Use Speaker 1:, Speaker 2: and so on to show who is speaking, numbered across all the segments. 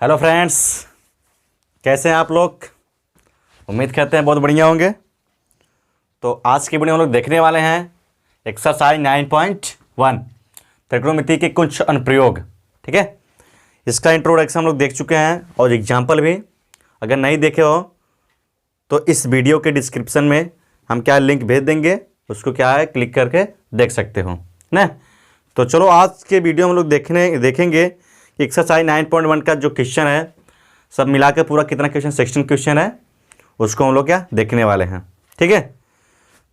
Speaker 1: Hello friends, कैसे हैं आप लोग। उम्मीद करते हैं बहुत बढ़िया होंगे। तो आज की वीडियो हम लोग देखने वाले हैं एक्सरसाइज 9.1 त्रिकोणमिति के कुछ अनुप्रयोग। ठीक है, इसका इंट्रोडक्शन हम लोग देख चुके हैं और एग्जाम्पल भी। अगर नहीं देखे हो तो इस वीडियो के डिस्क्रिप्शन में हम क्या लिंक भेज देंगे, उसको क्या है क्लिक करके देख सकते हो ना। तो चलो आज के वीडियो हम लोग देखेंगे कि एक्सरसाइज 9.1 का जो क्वेश्चन है सब मिला के पूरा कितना क्वेश्चन 16 क्वेश्चन है, उसको हम लोग क्या देखने वाले हैं। ठीक है,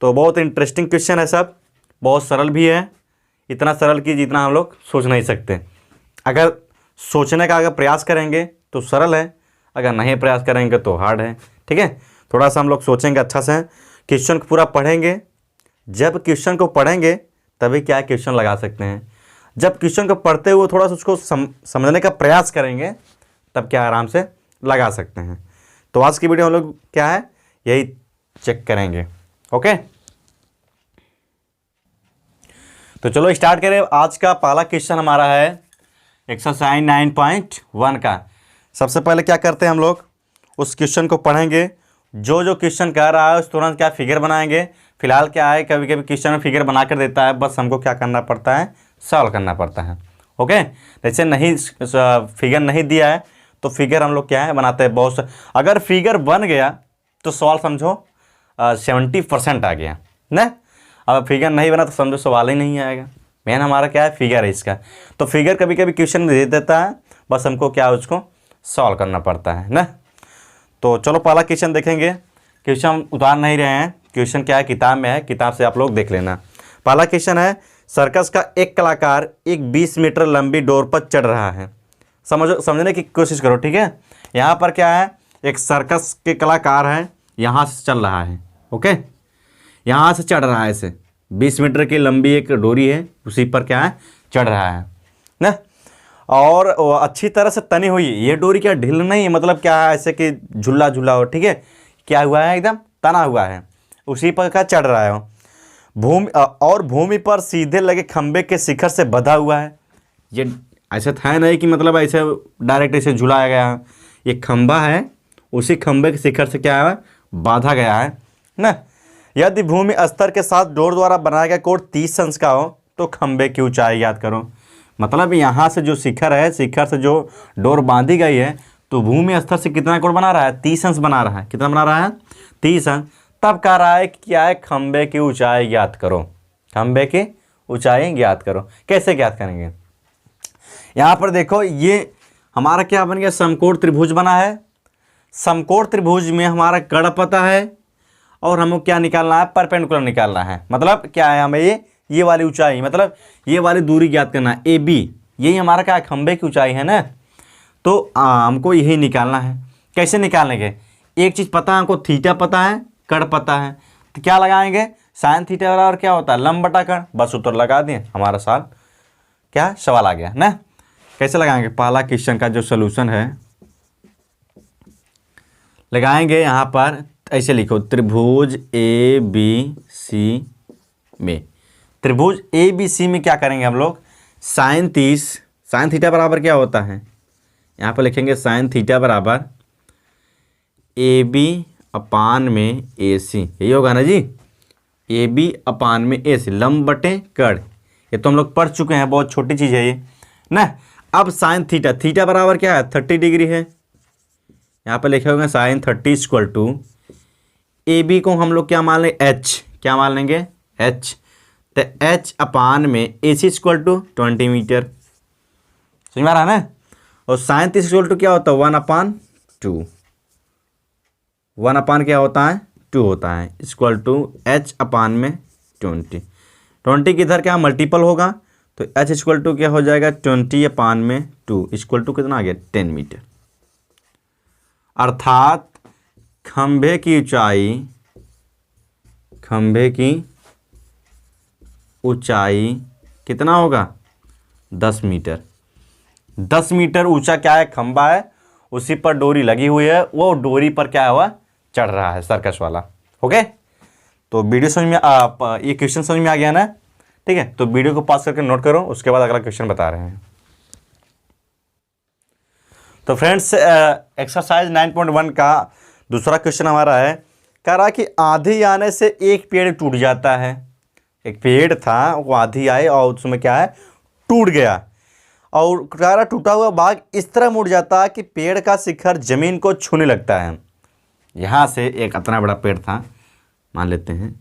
Speaker 1: तो बहुत इंटरेस्टिंग क्वेश्चन है, सब बहुत सरल भी है, इतना सरल कि जितना हम लोग सोच नहीं सकते। अगर सोचने का प्रयास करेंगे तो सरल है, अगर नहीं प्रयास करेंगे तो हार्ड है। ठीक है, थोड़ा सा हम लोग सोचेंगे अच्छा से, क्वेश्चन को पूरा पढ़ेंगे। जब क्वेश्चन को पढ़ेंगे तभी क्या क्वेश्चन लगा सकते हैं। जब क्वेश्चन को पढ़ते हुए थोड़ा सा उसको समझने का प्रयास करेंगे तब क्या आराम से लगा सकते हैं। तो आज की वीडियो हम लोग क्या है यही चेक करेंगे। ओके, तो चलो स्टार्ट करें। आज का पहला क्वेश्चन हमारा है एक्सरसाइज 9.1 का। सबसे पहले क्या करते हैं हम लोग उस क्वेश्चन को पढ़ेंगे। जो क्वेश्चन कह रहा है उस तुरंत क्या फिगर बनाएंगे। फिलहाल क्या है कभी कभी क्वेश्चन में फिगर बना कर देता है, बस हमको क्या करना पड़ता है सॉल्व करना पड़ता है। ओके, जैसे नहीं फिगर नहीं दिया है तो फिगर हम लोग क्या है बनाते हैं बहुत। अगर फिगर बन गया तो सवाल समझो 70% आ गया ना। अब फिगर नहीं बना तो समझो सवाल ही नहीं आएगा। मेन हमारा क्या है फिगर है इसका। तो फिगर कभी कभी क्वेश्चन दे देता है, बस हमको क्या उसको सॉल्व करना पड़ता है ना। तो चलो पहला क्वेश्चन देखेंगे। क्वेश्चन हम उतार नहीं रहे हैं, क्वेश्चन क्या है किताब में है, किताब से आप लोग देख लेना। पहला क्वेश्चन है सर्कस का एक कलाकार एक 20 मीटर लंबी डोर पर चढ़ रहा है। समझने की कोशिश करो। ठीक है, यहाँ पर क्या है एक सर्कस के कलाकार है, यहाँ से चल रहा है। ओके, यहाँ से चढ़ रहा है, ऐसे 20 मीटर की लंबी एक डोरी है, उसी पर क्या है चढ़ रहा है ना। और अच्छी तरह से तनी हुई ये डोरी, क्या ढील नहीं, मतलब क्या है ऐसे कि झूला झूला हो। ठीक है, क्या हुआ है एकदम तना हुआ है, उसी पर क्या चढ़ रहा है। भूमि पर सीधे लगे खंबे के शिखर से बंधा हुआ है। ये ऐसा था नहीं कि मतलब ऐसे डायरेक्ट ऐसे झुलाया गया है, ये खंबा है, उसी खंबे के शिखर से क्या है बांधा गया है ना। यदि भूमि स्तर के साथ डोर द्वारा बनाया गया कोण 30 अंश का हो तो खंबे की ऊंचाई याद करो। मतलब यहाँ से जो शिखर है, शिखर से जो डोर बांधी गई है, तो भूमि स्तर से कितना कोण बना रहा है 30 अंश बना रहा है। कितना बना रहा है 30 अंश। तब कह रहा है कि क्या है खंबे की ऊंचाई ज्ञात करो। खंबे की ऊंचाई ज्ञात करो, कैसे ज्ञात करेंगे। यहाँ पर देखो ये हमारा क्या बन गया समकोण त्रिभुज बना है। समकोण त्रिभुज में हमारा कर्ण पता है और हमको क्या निकालना है परपेंडिकुलर निकालना है। मतलब क्या है हमें ये वाली ऊंचाई, मतलब ये वाली दूरी ज्ञात करना है ए बी, यही हमारा क्या खंबे की ऊंचाई है ना। तो हमको यही निकालना है। कैसे निकालेंगे, एक चीज़ पता है हमको, थीटा पता है कर्ण पता है, तो क्या लगाएंगे साइन थीटा बराबर क्या होता है लंब बटा कर्ण, बस उत्तर लगा दिए, हमारा सवाल आ गया ना। कैसे लगाएंगे, पहला क्वेश्चन का जो सोल्यूशन है लगाएंगे यहाँ पर ऐसे लिखो, त्रिभुज ए बी सी में, त्रिभुज ए बी सी में क्या करेंगे हम लोग साइन थीटा बराबर क्या होता है, यहाँ पर लिखेंगे साइन थीटा बराबर ए बी अपान में ए सी, यही होगा ना जी, ए बी अपान में ए सी लंब बटे कर्ण। ये तो हम लोग पढ़ चुके हैं, बहुत छोटी चीज़ है ये ना। अब साइन थीटा बराबर क्या है 30 डिग्री है, यहाँ पर लिखे होंगे sine 30 equal to A B को हम लोग क्या मान लेंगे एच, क्या मान लेंगे एच, तो एच अपान में ए सी इक्वल टू 20 मीटर। समझ में आ रहा है ना। और साइन 30 इक्वल टू क्या होता है 1/2, 1 क्या होता है 2 होता है, इक्वल टू एच अपान में 20 की इधर क्या मल्टीपल होगा, तो एच इक्वल टू क्या हो जाएगा 20/2 इक्वल टू कितना आ गया 10 मीटर। अर्थात खंभे की ऊंचाई कितना होगा 10 मीटर। 10 मीटर ऊंचा क्या है खंभा है, उसी पर डोरी लगी हुई है, वो डोरी पर क्या हुआ चढ़ रहा है सर्कस वाला। ओके, तो वीडियो समझ में ये क्वेश्चन समझ में आ गया ना। ठीक है, तो वीडियो को पास करके नोट करो, उसके बाद अगला क्वेश्चन बता रहे हैं। तो फ्रेंड्स एक्सरसाइज 9.1 का दूसरा क्वेश्चन हमारा है, कह रहा कि आंधी आने से एक पेड़ टूट जाता है। एक पेड़ था, वो आंधी आई और उसमें क्या है, टूट गया। और कह रहा टूटा हुआ भाग इस तरह मुड़ जाता है कि पेड़ का शिखर जमीन को छूने लगता है। यहाँ से एक इतना बड़ा पेड़ था, मान लेते हैं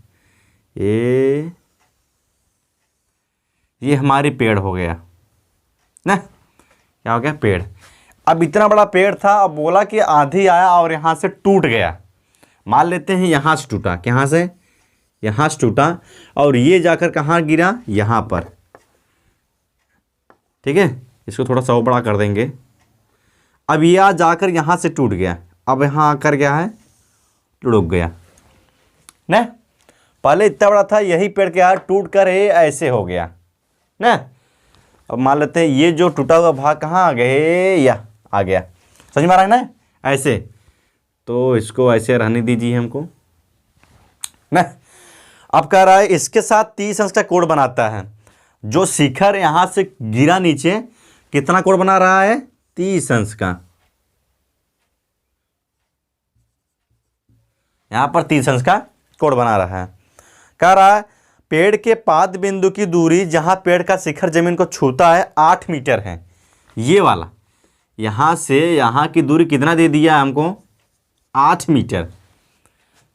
Speaker 1: ये हमारी पेड़ हो गया ना, क्या हो गया, पेड़। अब इतना बड़ा पेड़ था, अब बोला कि आंधी आया और यहाँ से टूट गया। मान लेते हैं यहाँ से टूटा, कहाँ से, यहाँ से टूटा और ये जाकर कहाँ गिरा, यहाँ पर। ठीक है, इसको थोड़ा सा और बड़ा कर देंगे। अब यह जाकर यहाँ से टूट गया, अब यहाँ आकर क्या है, रुक गया ना। पहले इतना बड़ा था, यही पेड़ क्या है, टूट कर ये ऐसे हो गया ना। अब मान लेते हैं ये जो टूटा हुआ भाग कहाँ आ गए, या आ गया, समझ में आ रहा है ना, ऐसे। तो इसको ऐसे रहने दीजिए हमको ना। अब कह रहा है इसके साथ 30 अंश का कोण बनाता है। जो शिखर यहां से गिरा नीचे, कितना कोण बना रहा है, 30 अंश का। यहां पर 30 अंश का कोण बना रहा है। कह रहा है पेड़ के पाद बिंदु की दूरी जहां पेड़ का शिखर जमीन को छूता है 8 मीटर है। ये वाला यहां से यहां की दूरी कितना दे दिया हमको, 8 मीटर।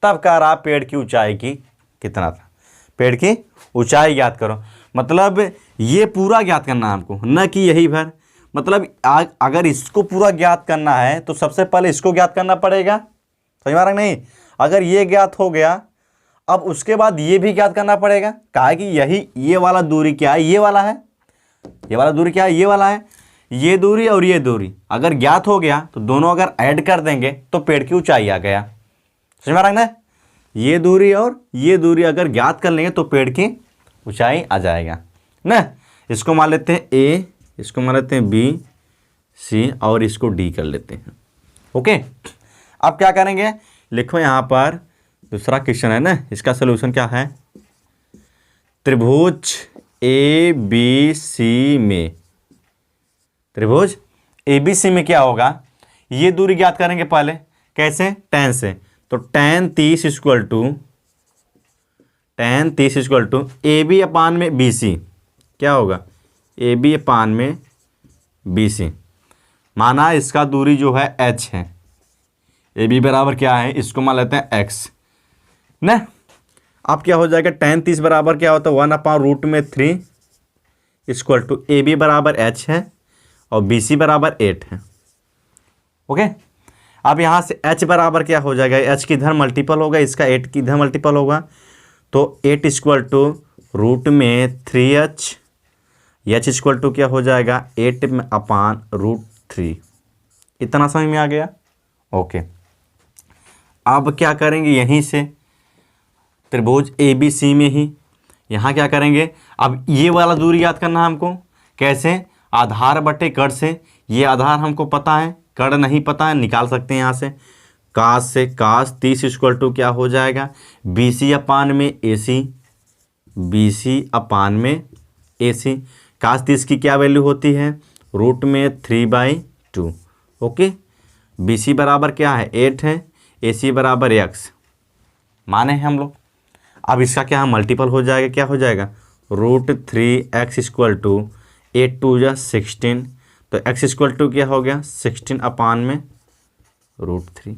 Speaker 1: तब कह रहा पेड़ की ऊंचाई की कितना था, पेड़ की ऊंचाई ज्ञात करो। मतलब ये पूरा ज्ञात करना है हमको, न कि यही भर। मतलब अगर इसको पूरा ज्ञात करना है तो सबसे पहले इसको ज्ञात करना पड़ेगा, समझ में आ रहा नहीं। अगर ये ज्ञात हो गया, अब उसके बाद ये भी ज्ञात करना पड़ेगा। कहा कि यही ये वाला दूरी क्या है, ये वाला है। ये वाला दूरी क्या है, ये वाला है। ये दूरी और ये दूरी अगर ज्ञात हो गया तो दोनों अगर ऐड कर देंगे तो पेड़ की ऊंचाई आ गया, समझ में आ रहा है ना। ये दूरी और ये दूरी अगर ज्ञात कर लेंगे तो पेड़ की ऊंचाई आ जाएगा ना। इसको मान लेते हैं ए, इसको मान लेते हैं बी, सी और इसको डी कर लेते हैं। ओके, अब क्या करेंगे, लिखो यहाँ पर दूसरा क्वेश्चन है ना, इसका सलूशन क्या है। त्रिभुज ए बी सी में, त्रिभुज ए बी सी में क्या होगा, ये दूरी ज्ञात करेंगे पहले। कैसे, tan से। तो tan 30 equal to A B upon में बी सी, क्या होगा, ए बी अपान में बी सी। माना इसका दूरी जो है h है, ए बी बराबर क्या है, इसको मान लेते हैं x ना। अब क्या हो जाएगा, tan 30 बराबर क्या होता है, 1/√3 इक्वल टू ए बी बराबर h है और बी सी बराबर 8 है। ओके, अब यहाँ से h बराबर क्या हो जाएगा, h की इधर मल्टीपल होगा, इसका 8 की इधर मल्टीपल होगा। तो 8 equal to √3h, h equal to क्या हो जाएगा, 8/√3। इतना समझ में आ गया। ओके, अब क्या करेंगे, यहीं से त्रिभुज ए बी सी में ही यहाँ क्या करेंगे, अब ये वाला दूरी याद करना है हमको। कैसे, आधार बटे कड़ से। ये आधार हमको पता है, कड़ नहीं पता है, निकाल सकते हैं यहाँ से। कास से कास 30 इक्वल टू क्या हो जाएगा, बी सी अपान में ए सी, बी सी अपान में ए सी। कास 30 की क्या वैल्यू होती है, √3/2। ओके, बी सी बराबर क्या है, 8 है, ए सी बराबर x माने हैं हम लोग। अब इसका क्या है, मल्टीपल हो जाएगा, क्या हो जाएगा, √3x इक्वल टू 8 2 जा 16। तो x इक्वल टू क्या हो गया, 16 अपान में √3।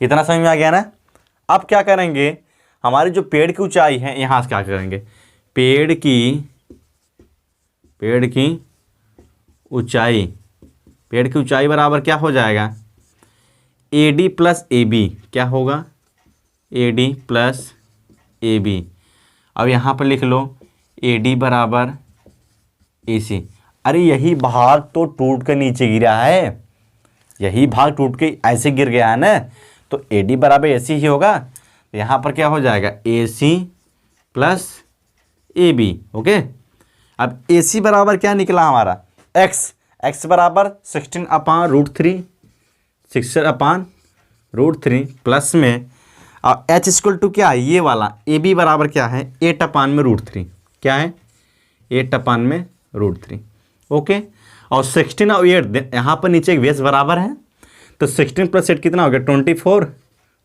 Speaker 1: इतना समझ में आ गया ना। अब क्या करेंगे, हमारी जो पेड़ की ऊंचाई है, यहाँ से क्या करेंगे, पेड़ की ऊंचाई बराबर क्या हो जाएगा, AD प्लस AB। क्या होगा, AD प्लस AB। अब यहाँ पर लिख लो AD बराबर AC। अरे यही भाग तो टूट कर नीचे गिरा है, यही भाग टूट के ऐसे गिर गया है ना, तो AD बराबर AC ही होगा। तो यहाँ पर क्या हो जाएगा, AC प्लस AB। ओके, अब AC बराबर क्या निकला हमारा, x बराबर 16/√3 प्लस में और h इक्वल टू क्या है, ये वाला AB बराबर क्या है, 8/√3। क्या है, 8/√3। ओके, और 16 और 8 यहाँ पर नीचे एक बेस बराबर है, तो 16 + 8 कितना हो गया 24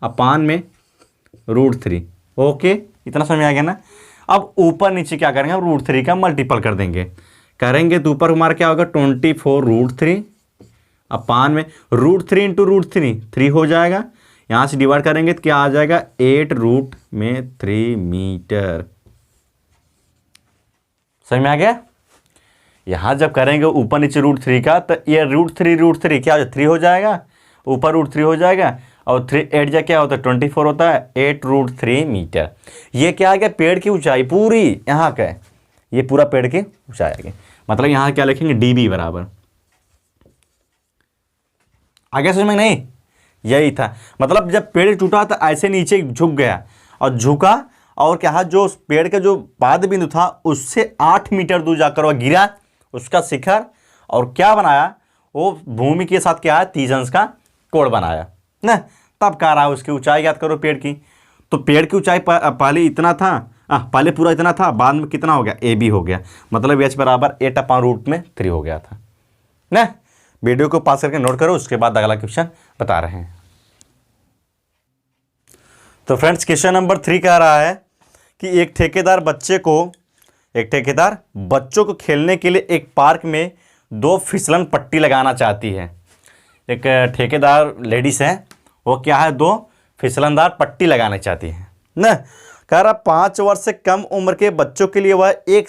Speaker 1: अपान में √3। ओके, इतना समझ आ गया ना। अब ऊपर नीचे क्या करेंगे, हम √3 का मल्टीपल कर देंगे, करेंगे तो ऊपर हमारा क्या होगा 24 √3 अपान में √3 इंटू √3 3 हो जाएगा। यहाँ से डिवाइड करेंगे तो क्या आ जाएगा 8√3 मीटर। समझ में आ गया। यहाँ जब करेंगे ऊपर नीचे √3 का, तो ये √3 क्या हो जाए 3 हो जाएगा, ऊपर √3 हो जाएगा, और 3 8 जा क्या होता है 24 होता है, 8√3 मीटर। ये क्या आ गया पेड़ की ऊंचाई पूरी यहाँ का, ये पूरा पेड़ की ऊंचाई आ गई। मतलब यहाँ क्या लिखेंगे dB बराबर। आगे समझ में नहीं, यही था। मतलब जब पेड़ टूटा तो ऐसे नीचे झुक गया, और झुका और क्या जो पेड़ का जो पाद बिंदु था उससे 8 मीटर दूर जाकर वह गिरा, उसका शिखर, और क्या बनाया वो भूमि के साथ क्या है 30 अंश का कोण बनाया ना। तब कह रहा है उसकी ऊंचाई याद करो पेड़ की। तो पेड़ की ऊंचाई पहले इतना था, पहले पूरा इतना था, बाद में कितना हो गया AB हो गया, मतलब H बराबर 8/√3 हो गया था ना। वीडियो को पास करके नोट करो, उसके बाद अगला क्वेश्चन बता रहे हैं। तो फ्रेंड्स क्वेश्चन नंबर 3 कह रहा है कि एक ठेकेदार बच्चों को खेलने के लिए एक पार्क में 2 फिसलन पट्टी लगाना चाहती है। एक ठेकेदार लेडीज है, वो क्या है 2 फिसलनदार पट्टी लगाना चाहती है ना। कह रहा 5 वर्ष से कम उम्र के बच्चों के लिए वह एक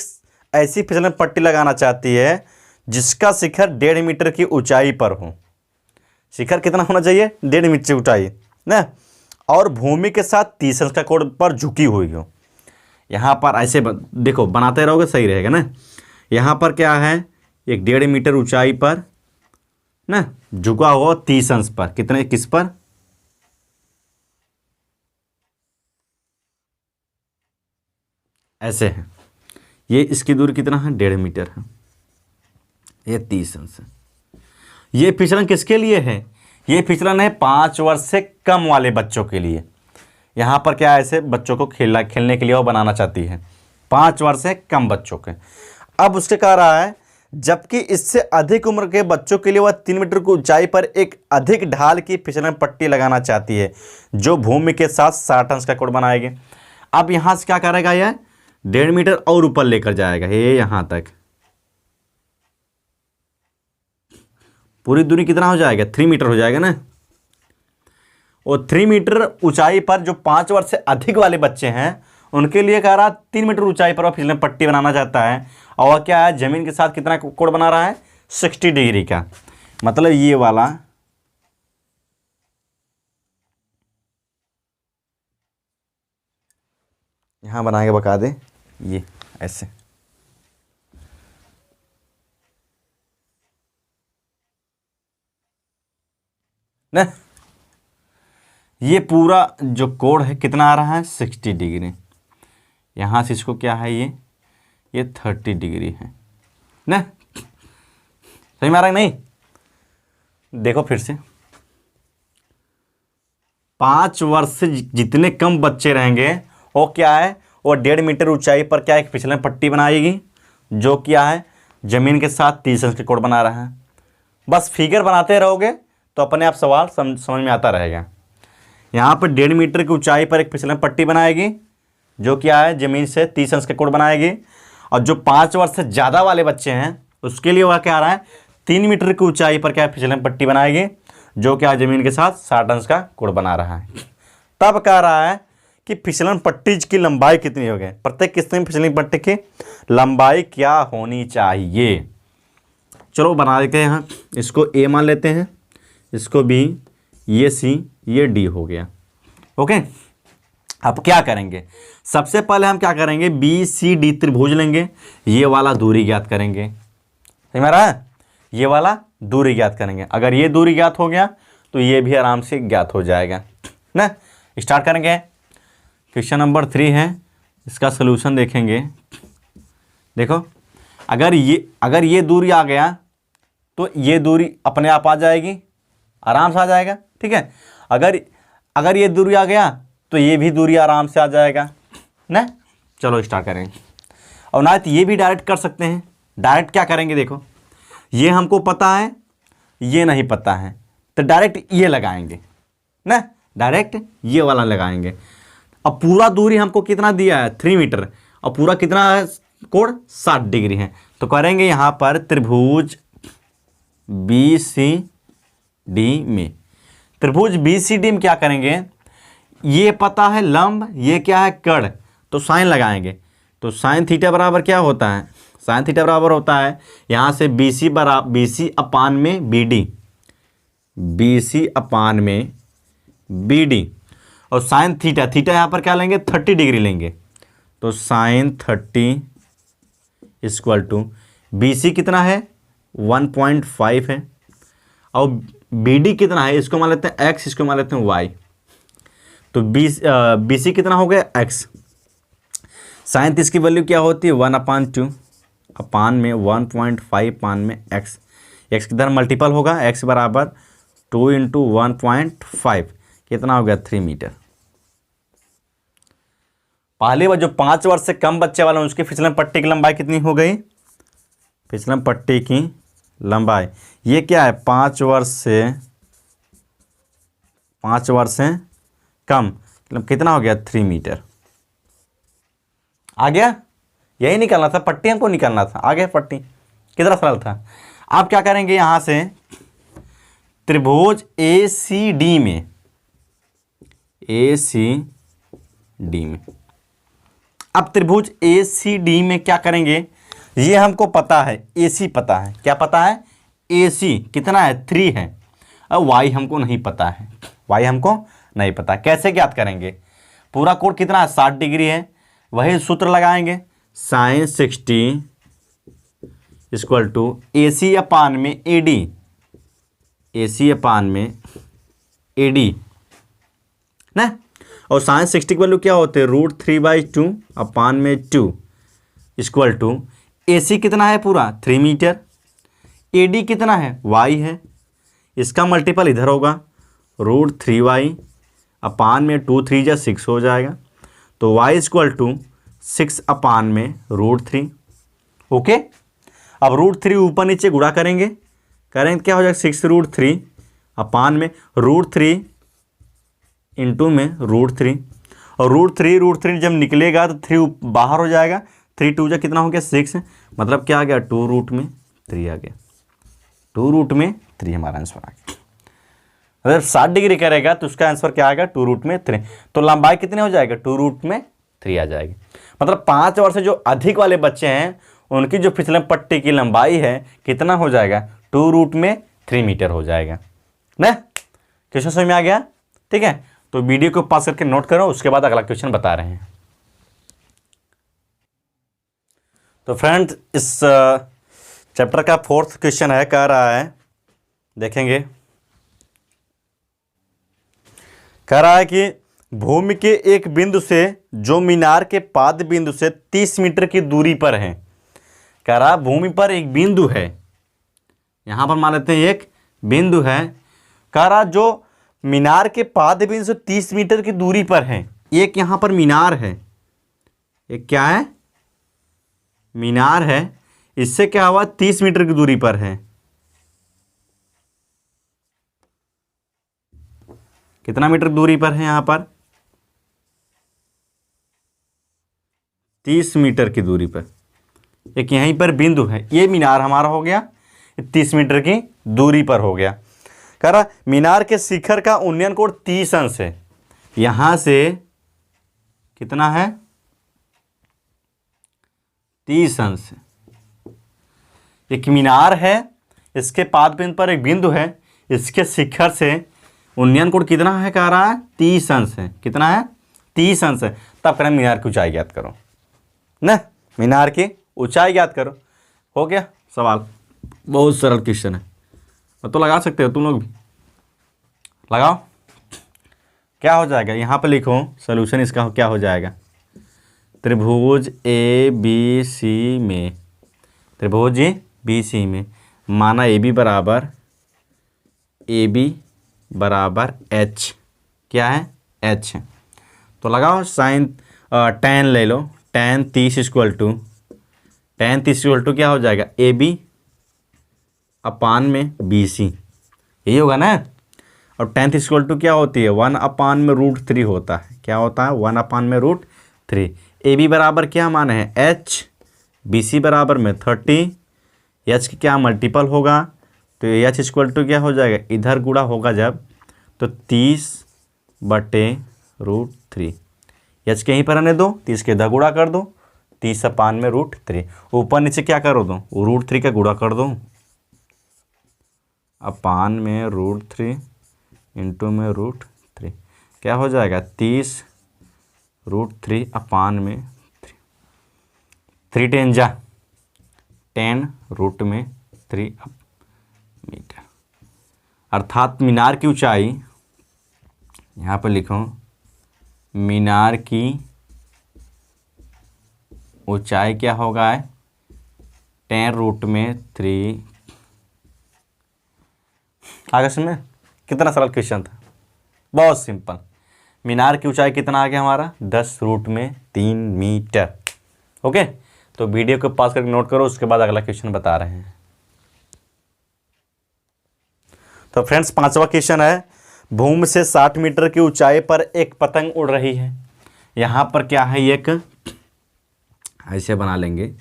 Speaker 1: ऐसी फिसलन पट्टी लगाना चाहती है जिसका शिखर 1.5 मीटर की ऊंचाई पर हो। शिखर कितना होना चाहिए 1.5 मीटर ऊंचाई ना, और भूमि के साथ 30 अंश का कोण पर झुकी हुई हो। यहाँ पर ऐसे देखो बनाते रहोगे सही रहेगा ना। यहाँ पर क्या है एक 1.5 मीटर ऊंचाई पर ना झुका हुआ 30 अंश पर, कितने किस पर ऐसे है। ये इसकी दूरी कितना है 1.5 मीटर है, ये 30 अंश है। ये फिसलन किसके लिए है, ये फिसलन है 5 वर्ष से कम वाले बच्चों के लिए। यहाँ पर क्या ऐसे बच्चों को खेलने के लिए वो बनाना चाहती है 5 वर्ष से कम बच्चों के। अब उसके कह रहा है जबकि इससे अधिक उम्र के बच्चों के लिए वह 3 मीटर की ऊंचाई पर एक अधिक ढाल की फिसलन पट्टी लगाना चाहती है जो भूमि के साथ 60 अंश का कोण बनाएगी। अब यहाँ से क्या करेगा यह 1.5 मीटर और ऊपर लेकर जाएगा, ये यहाँ तक पूरी दूरी कितना हो जाएगा 3 मीटर हो जाएगा ना। और 3 मीटर ऊंचाई पर जो 5 वर्ष से अधिक वाले बच्चे हैं उनके लिए कह रहा 3 मीटर ऊंचाई पर वह फिसलन पट्टी बनाना चाहता है, और वह क्या है जमीन के साथ कितना कोण बना रहा है 60 डिग्री का। मतलब ये वाला यहां बना के बता दे, ये ऐसे ना। ये पूरा जो कोण है कितना आ रहा है 60 डिग्री। यहाँ से इसको क्या है ये 30 डिग्री है ना। सही मारा नहीं, देखो फिर से 5 वर्ष से जितने कम बच्चे रहेंगे वो क्या है वो 1.5 मीटर ऊंचाई पर क्या एक फिसलन पट्टी बनाएगी जो क्या है जमीन के साथ 30 अंश के कोण बना रहा है। बस फिगर बनाते रहोगे तो अपने आप सवाल समझ में आता रहेगा। यहाँ पर 1.5 मीटर की ऊंचाई पर एक फिसलन पट्टी बनाएगी जो क्या है जमीन से 30 अंश के कोण बनाएगी, और जो 5 वर्ष से ज़्यादा वाले बच्चे हैं उसके लिए वह क्या आ रहा है 3 मीटर की ऊंचाई पर क्या फिसलन पट्टी बनाएगी जो क्या जमीन के साथ 60 अंश का कोण बना रहा है। तब कह रहा है कि फिसलन पट्टी की लंबाई कितनी होगी, प्रत्येक किस्म फिसलन पट्टी की लंबाई क्या होनी चाहिए। चलो बना देते हैं। यहाँ इसको A मान लेते हैं, इसको B, ये C, ये D हो गया। ओके, अब क्या करेंगे सबसे पहले हम क्या करेंगे BCD त्रिभुज लेंगे, ये वाला दूरी ज्ञात करेंगे। समझ में आ रहा है, ये वाला दूरी ज्ञात करेंगे। अगर ये दूरी ज्ञात हो गया तो ये भी आराम से ज्ञात हो जाएगा ना। स्टार्ट करेंगे। क्वेश्चन नंबर 3 है, इसका सलूशन देखेंगे। देखो अगर ये दूरी आ गया तो ये दूरी अपने आप आ जाएगी, आराम से आ जाएगा। ठीक है, अगर ये दूरी आ गया तो ये भी दूरी आराम से आ जाएगा ना। चलो स्टार्ट करेंगे। और ना तो ये भी डायरेक्ट कर सकते हैं। डायरेक्ट क्या करेंगे देखो, ये हमको पता है, ये नहीं पता है, तो डायरेक्ट ये लगाएंगे ना, डायरेक्ट ये वाला लगाएंगे। अब पूरा दूरी हमको कितना दिया है 3 मीटर, और पूरा कितना है कोण 60 डिग्री है। तो करेंगे यहाँ पर त्रिभुज BCD में, त्रिभुज BCD में क्या करेंगे, ये पता है लंब, ये क्या है कड़, तो साइन लगाएंगे। तो साइन थीटा बराबर क्या होता है, साइन थीटा बराबर होता है यहाँ से BC अपान में BD, BC अपान में BD, और साइन थीटा, थीटा यहाँ पर क्या लेंगे 30 डिग्री लेंगे। तो साइन 30 इक्वल टू BC कितना है 1.5 है, और BD कितना है, इसको मान लेते हैं x, इसको मान लेते हैं y। तो BC कितना हो गया x, साइन 30 की वैल्यू क्या होती है 1/2 अपान में 1.5 अपान में x, x किधर मल्टीपल होगा, x बराबर 2 × 1.5 कितना हो गया 3 मीटर। पहले वो जो 5 वर्ष से कम बच्चे वाले उसकी फिसलन पट्टी की लंबाई कितनी हो गई, फिसलन पट्टी की लंबाई ये क्या है 5 वर्ष से कम, मतलब कितना हो गया 3 मीटर। आ गया, यही निकालना था, पट्टी हमको निकालना था, आ गया पट्टी, कितना सरल था। आप क्या करेंगे यहाँ से त्रिभुज ACD में, अब त्रिभुज ACD में क्या करेंगे, ये हमको पता है AC पता है, क्या पता है AC कितना है 3 है, अब Y हमको नहीं पता है, Y हमको नहीं पता, कैसे ज्ञात करेंगे, पूरा कोण कितना है 60 डिग्री है, वही सूत्र लगाएंगे साइन 60 इक्वल टू AC अपान में AD, AC अपान में AD ना, और साइन 60 की वैल्यू क्या होते हैं √3/2 अपान में 2 इक्वल टू AC कितना है पूरा 3 मीटर, AD कितना है y है, इसका मल्टीपल इधर होगा √3y अपान में 2 3 जा 6 हो जाएगा, तो y इक्वल टू 6 अपान में √3। ओके, अब √3 ऊपर नीचे गुणा करेंगे क्या हो जाएगा 6√3 अपान में √3 इंटू में √3, और √3 जब निकलेगा तो 3 बाहर हो जाएगा, 3 2 जा कितना हो गया 6, मतलब क्या आ गया 2√3 आ गया, 2√3 हमारा आंसर आ गया। अगर 60 डिग्री करेगा तो उसका आंसर क्या आएगा 2√3, तो लंबाई कितनी हो जाएगा 2√3 आ जाएगी। मतलब 5 वर्ष से जो अधिक वाले बच्चे हैं उनकी जो फिसलन पट्टी की लंबाई है कितना हो जाएगा 2√3 मीटर हो जाएगा ना। क्वेश्चन समझ में आ गया, ठीक है। तो वीडियो को पास करके नोट करो, उसके बाद अगला क्वेश्चन बता रहे हैं। तो फ्रेंड इस चैप्टर का 4th क्वेश्चन है, कह रहा है, देखेंगे, कह रहा है कि भूमि के एक बिंदु से जो मीनार के पाद बिंदु से 30 मीटर की दूरी पर है, कह रहा भूमि पर एक बिंदु है, यहां पर मान लेते हैं एक बिंदु है, कह रहा जो मीनार के पाद बिंदु से 30 मीटर की दूरी पर है, एक यहां पर मीनार है, एक क्या है मीनार है, इससे क्या हुआ 30 मीटर की दूरी पर है, कितना मीटर दूरी पर है यहां पर 30 मीटर की दूरी पर, एक यहीं पर बिंदु है, ये मीनार हमारा हो गया 30 मीटर की दूरी पर हो गया। कह रहा मीनार के शिखर का उन्नयन कोण 30 अंश है, यहां से कितना है 30 अंश। एक मीनार है, इसके पाद बिंदु पर एक बिंदु है, इसके शिखर से उन्नयन कोण कितना है, कह रहा है 30 अंश है, कितना है 30 अंश है। तब करें मीनार की ऊंचाई ज्ञात करो ना, मीनार की ऊंचाई ज्ञात करो, हो गया सवाल। बहुत सरल क्वेश्चन है, तो लगा सकते हो तुम लोग भी, लगाओ। क्या हो जाएगा यहाँ पर लिखो सॉल्यूशन इसका क्या हो जाएगा, त्रिभुज ABC में, त्रिभुज BC में माना AB बराबर H, क्या है H, तो लगाओ साइन tan ले लो, tan 30 इक्वल टू क्या हो जाएगा AB अपान में BC, यही होगा ना। और 10th इक्वल टू क्या होती है, 1 अपान में √3 होता है। क्या होता है, 1 अपान में √3। AB बराबर क्या माने हैं, H, BC बराबर में 30, H की क्या मल्टीपल होगा, तो H इक्वल टू क्या हो जाएगा, इधर गुणा होगा जब, तो 30/√3। H के यहीं पर आने दो, 30 के इधर गुणा कर दो, 30 अपान में √3। ऊपर नीचे क्या करो दो, √3 का गुणा कर दो, अपान में √3 इंटू में √3, क्या हो जाएगा 30/√3 अपान में 3। 3 10 जा 10 √3 मीटर। अर्थात मीनार की ऊंचाई, यहाँ पर लिखो, मीनार की ऊंचाई क्या होगा, 10√3। आगे सुन में, कितना सरल क्वेश्चन था, बहुत सिंपल। मीनार की ऊंचाई कितना आ गया हमारा, 10√3 मीटर। ओके, तो वीडियो को पास करके नोट करो, उसके बाद अगला क्वेश्चन बता रहे हैं। तो फ्रेंड्स 5वां क्वेश्चन है, भूमि से 60 मीटर की ऊंचाई पर एक पतंग उड़ रही है। यहां पर क्या है, एक ऐसे बना लेंगे,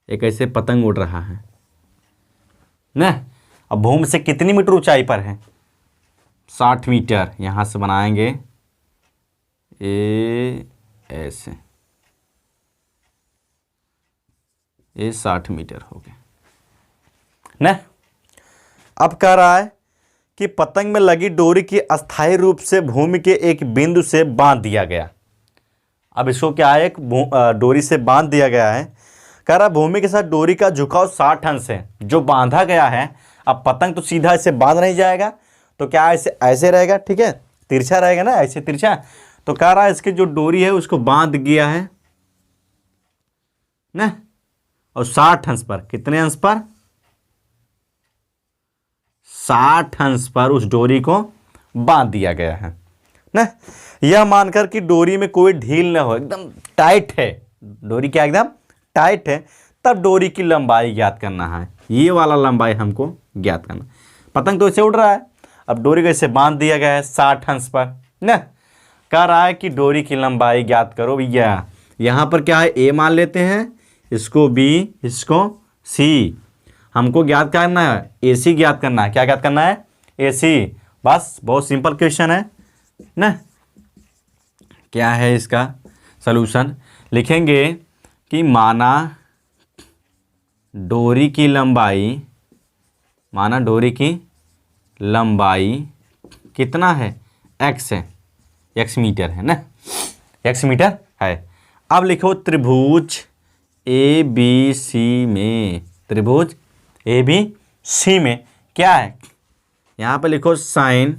Speaker 1: एक ऐसे पतंग उड़ रहा है ना। अब भूमि से कितनी मीटर ऊंचाई पर है, 60 मीटर। यहां से बनाएंगे ऐसे, ये 60 मीटर हो गया ना। अब कह रहा है कि पतंग में लगी डोरी की अस्थायी रूप से भूमि के एक बिंदु से बांध दिया गया। अब इसको क्या है, एक डोरी से बांध दिया गया है। कह रहा भूमि के साथ डोरी का झुकाव 60 अंश है, जो बांधा गया है। अब पतंग तो सीधा ऐसे बांध नहीं जाएगा, तो क्या ऐसे ऐसे रहेगा, ठीक है, तिरछा रहेगा ना, ऐसे तिरछा। तो कह रहा है इसकी जो डोरी है उसको बांध गया है ना, और 60 अंश पर, कितने अंश पर, 60 अंश पर उस डोरी को बांध दिया गया है ना। यह मानकर कि डोरी में कोई ढील न हो, एकदम टाइट है डोरी, क्या एकदम टाइट है, तब डोरी की लंबाई ज्ञात करना है। ये वाला लंबाई हमको ज्ञात करना। पतंग तो ऐसे उड़ रहा है, अब डोरी को ऐसे बांध दिया गया है 60 अंश पर ना। कह रहा है कि डोरी की लंबाई ज्ञात करो भैया। यहाँ पर क्या है, ए मान लेते हैं, इसको बी, इसको सी। हमको ज्ञात करना है AC ज्ञात करना है। क्या ज्ञात करना है, AC। बस बहुत सिंपल क्वेश्चन है ना। क्या है इसका सलूशन, लिखेंगे कि माना डोरी की लंबाई कितना है, x है, x मीटर है ना, x मीटर है। अब लिखो त्रिभुज ABC में, त्रिभुज ABC में क्या है, यहाँ पे लिखो साइन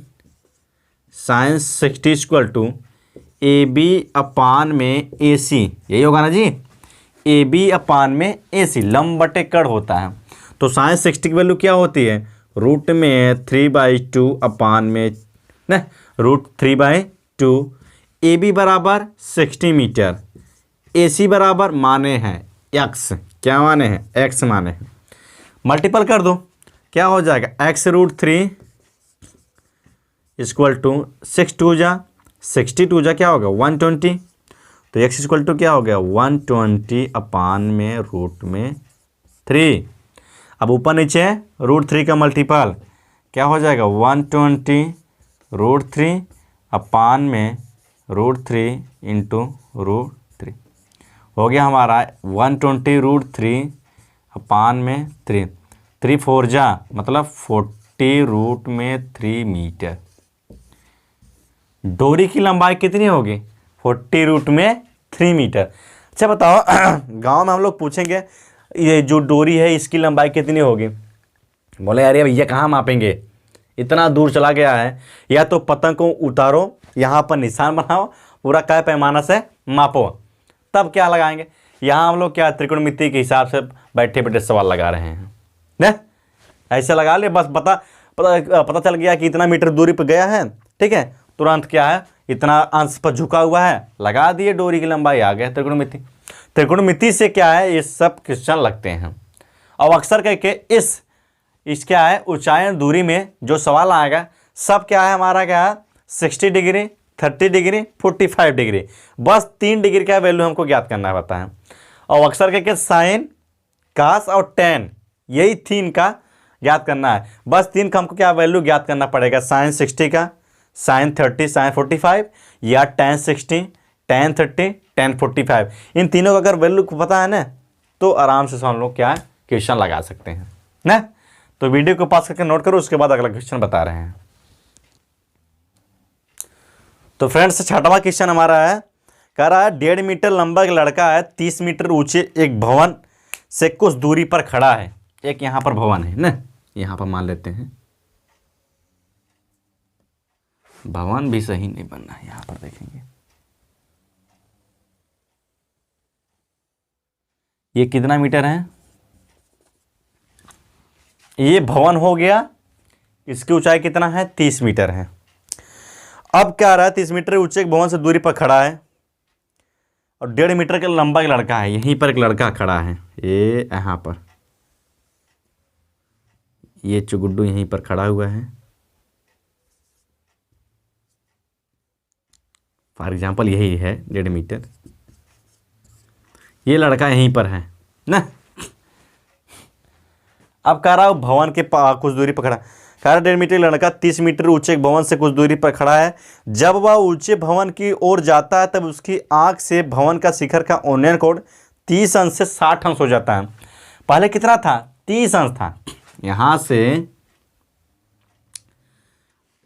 Speaker 1: 60 इक्वल टू AB अपान में AC, यही होगा ना जी, AB अपान में AC, लंब बटे कड़ होता है। तो साइन 60 की वैल्यू क्या होती है, रूट में 3/2 अपान में ना, √3/2। AB बराबर 60 मीटर, AC बराबर माने हैं x, क्या माने हैं, x माने हैं। मल्टीपल कर दो, क्या हो जाएगा, x √3 इक्वल टू 6 2 जा क्या होगा 120। तो x इक्वल टू क्या हो गया 120 अपान में √3। अब ऊपर नीचे √3 का मल्टीपल, क्या हो जाएगा 120 √3 अपान में √3 इंटू √3 हो गया हमारा 120 √3 अपान में 3। 3 4 जा मतलब 40√3 मीटर। डोरी की लंबाई कितनी होगी, 40√3 मीटर। अच्छा बताओ गांव में हम लोग पूछेंगे ये जो डोरी है इसकी लंबाई कितनी होगी, बोले अरे भैया कहाँ मापेंगे, इतना दूर चला गया है। या तो पतंग को उतारो, यहाँ पर निशान बनाओ, पूरा काय पैमाना से मापो, तब क्या लगाएंगे। यहाँ हम लोग क्या त्रिकोणमिति के हिसाब से बैठे बैठे सवाल लगा रहे हैं ना, ऐसे लगा ले बस, पता चल गया कि इतना मीटर दूरी पर गया है, ठीक है, तुरंत क्या है इतना अंश पर झुका हुआ है, लगा दिए डोरी की लंबाई, आ गया त्रिकोणमिति। त्रिकोणमिति से क्या है ये सब क्वेश्चन लगते हैं। और अक्सर करके इस क्या है ऊंचाई और दूरी में जो सवाल आएगा सब क्या है हमारा, क्या है 60 डिग्री, 30 डिग्री, 45 डिग्री, बस 3 डिग्री का वैल्यू हमको ज्ञात करना होता है। और अक्सर करके साइन, कास और टेन, यही 3 का ज्ञात करना है। बस 3 का हमको क्या वैल्यू ज्ञात करना पड़ेगा, साइन 60 का, साइन 30, साइन 45, या टेन 60, टेन 30, टेन 45। इन तीनों का अगर वैल्यू को पता है ना तो आराम से हम लोग क्या है क्वेश्चन लगा सकते हैं ना। तो वीडियो को पास करके नोट करो, उसके बाद अगला क्वेश्चन बता रहे हैं। तो फ्रेंड्स 6वां क्वेश्चन हमारा है, कह रहा है 1.5 मीटर लंबा एक लड़का है, 30 मीटर ऊंचे एक भवन से कुछ दूरी पर खड़ा है। एक यहाँ पर भवन है ना, यहाँ पर मान लेते हैं, भवन भी सही नहीं बनना है, यहाँ पर देखेंगे ये कितना मीटर है, ये भवन हो गया, इसकी ऊंचाई कितना है 30 मीटर है। अब क्या रहा है 30 मीटर ऊंचे एक भवन से दूरी पर खड़ा है और 1.5 मीटर का लंबा एक लड़का है, यहीं पर एक लड़का खड़ा है, ये यहाँ पर, ये चुगुड्डू यहीं पर खड़ा हुआ है, फॉर एग्जाम्पल यही है 1.5 मीटर, ये लड़का यहीं पर है ना। अब कह रहा है भवन के कुछ दूरी पर खड़ा, कह रहा 1.5 मीटर लड़का 30 मीटर ऊंचे भवन से कुछ दूरी पर खड़ा है। जब वह ऊंचे भवन की ओर जाता है तब उसकी आंख से भवन का शिखर का उन्नयन कोण 30 अंश से 60 अंश हो जाता है। पहले कितना था 30 अंश था, यहां से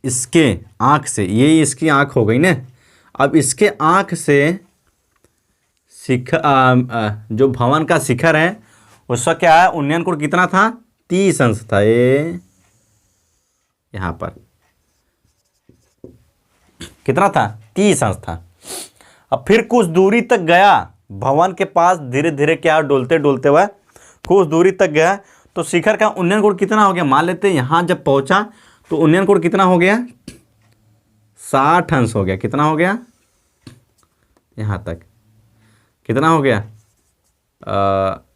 Speaker 1: इसके आंख से, ये इसकी आंख हो गई ना, अब इसके आंख से शिखर जो भवन का शिखर है उसका क्या है उन्नयन कोण कितना था 30 अंश था, ये यहाँ पर कितना था 30 अंश था। अब फिर कुछ दूरी तक गया, भवन के पास धीरे धीरे क्या डोलते डोलते हुए कुछ दूरी तक गया, तो शिखर का उन्नयन कोण कितना हो गया, मान लेते हैं यहाँ जब पहुँचा तो उन्नयन कोण कितना हो गया 60 अंश हो गया। कितना हो गया, यहाँ तक कितना हो गया,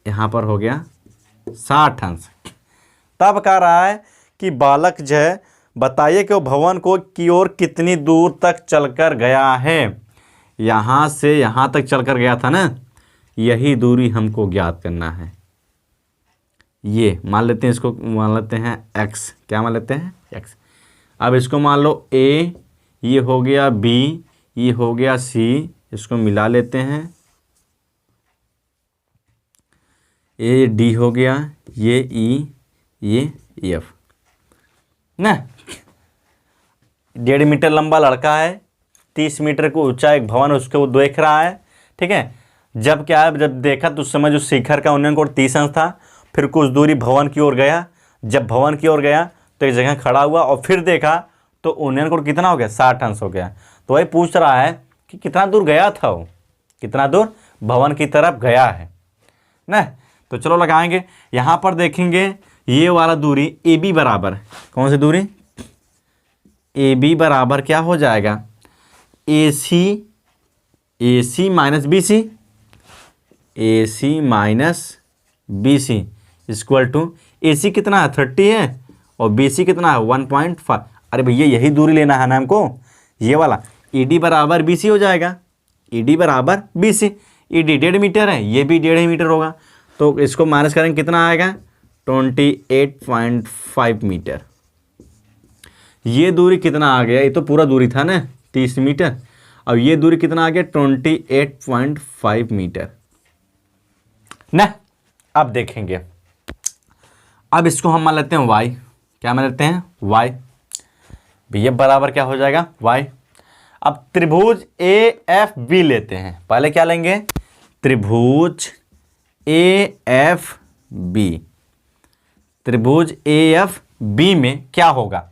Speaker 1: यहाँ पर हो गया 60 अंश। तब कह रहा है कि बालक जो है बताइए कि वो भवन को की ओर कितनी दूर तक चलकर गया है। यहाँ से यहाँ तक चलकर गया था ना, यही दूरी हमको ज्ञात करना है। ये मान लेते हैं, इसको मान लेते हैं x, क्या मान लेते हैं x। अब इसको मान लो a, ये हो गया b, ये हो गया c, इसको मिला लेते हैं, ये d हो गया, ये e, ये f ना। 1.5 मीटर लंबा लड़का है, 30 मीटर को ऊंचा एक भवन उसके वो देख रहा है, ठीक है। जब क्या है जब देखा तो उस समय जो शिखर का उन्नयन कोण 30 अंश था, फिर कुछ दूरी भवन की ओर गया, जब भवन की ओर गया तो एक जगह खड़ा हुआ और फिर देखा तो उन्नयन कोण कितना हो गया 60 अंश हो गया। तो वही पूछ रहा है कि कितना दूर गया था वो, कितना दूर भवन की तरफ गया है ना। तो चलो लगाएंगे, यहाँ पर देखेंगे ये वाला दूरी ए बी बराबर, कौन सी दूरी ए बी बराबर क्या हो जाएगा A C minus B C, A C minus B C equal to A C कितना है 30 है और बी सी कितना है 1.5। अरे भैया यही दूरी लेना है ना हमको, ये वाला ई डी बराबर बी सी हो जाएगा, ई डी बराबर B C, E D 1.5 metre है, ये भी 1.5 मीटर होगा, तो इसको माइनस करेंगे कितना आएगा 28.5 मीटर। ये दूरी कितना आ गया, ये तो पूरा दूरी था ना 30 मीटर, अब ये दूरी कितना आ गया 28.5 मीटर ना। अब देखेंगे, अब इसको हम मान लेते हैं y, क्या मान लेते हैं y, भैया बराबर क्या हो जाएगा y। अब त्रिभुज ए एफ बी लेते हैं, पहले क्या लेंगे त्रिभुज ए एफ बी, त्रिभुज ए एफ बी में क्या होगा,